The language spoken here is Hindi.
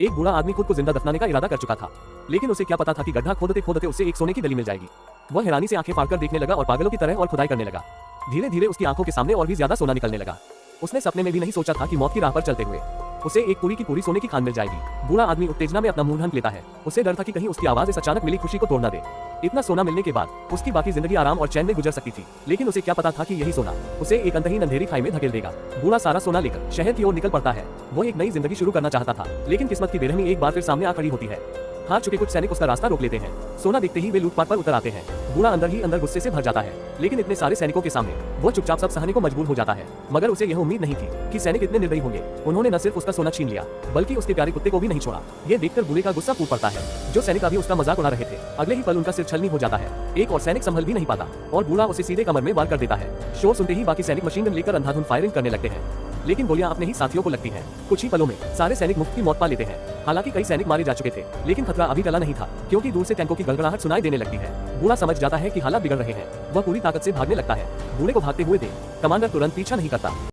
एक बूढ़ा आदमी खुद को जिंदा दफनाने का इरादा कर चुका था, लेकिन उसे क्या पता था कि गड्ढा खोदते खोदते उसे एक सोने की गली मिल जाएगी। वह हैरानी से आंखें फाड़कर देखने लगा और पागलों की तरह और खुदाई करने लगा। धीरे धीरे उसकी आंखों के सामने और भी ज्यादा सोना निकलने लगा। उसने सपने में भी नहीं सोचा था कि मौत की राह पर चलते हुए उसे एक पूरी की पूरी सोने की खान मिल जाएगी। बूढ़ा आदमी उत्तेजना में अपना मुंह ढक लेता है। उसे डर था कि कहीं उसकी आवाज इस अचानक मिली खुशी को तोड़ न दे। इतना सोना मिलने के बाद उसकी बाकी जिंदगी आराम और चैन में गुजर सकती थी, लेकिन उसे क्या पता था कि यही सोना उसे एक अंतहीन अंधेरी खाई में धकेल देगा। बूढ़ा सारा सोना लेकर शहर की ओर निकल पड़ता है। वो एक नई जिंदगी शुरू करना चाहता था, लेकिन किस्मत की बेरहमी एक बार फिर सामने आ खड़ी होती है। हार चुके कुछ सैनिक उसका रास्ता रोक लेते हैं। सोना देखते ही वे लूटपाट पर उतर आते हैं। बूढ़ा अंदर ही अंदर गुस्से से भर जाता है, लेकिन इतने सारे सैनिकों के सामने वो चुपचाप सब सहने को मजबूर हो जाता है। मगर उसे यह उम्मीद नहीं थी कि सैनिक इतने निर्दयी होंगे। उन्होंने न सिर्फ उसका सोना छीन लिया, बल्कि उसके प्यारे कुत्ते को भी नहीं छोड़ा। ये देखकर बूढ़े का गुस्सा फूट पड़ता है। जो सैनिक अभी उसका मजाक उड़ा रहे थे, अगले ही पल उनका सिर छलनी हो जाता है। एक और सैनिक संभल भी नहीं पाता और बूढ़ा उसे सीधे कमर में वार कर देता है। शोर सुनते ही बाकी सैनिक मशीन गन लेकर अंधाधुंध फायरिंग करने लगते हैं, लेकिन गोलियां अपने ही साथियों को लगती हैं। कुछ ही पलों में सारे सैनिक मुफ्त की मौत पा लेते हैं। हालांकि कई सैनिक मारे जा चुके थे, लेकिन खतरा अभी टला नहीं था, क्योंकि दूर से टैंकों की गड़गड़ाहट सुनाई देने लगती है। बूढ़ा समझ जाता है कि हालात बिगड़ रहे हैं। वह पूरी ताकत से भागने लगता है। बूढ़े को भागते हुए देख कमांडर तुरंत पीछा नहीं करता।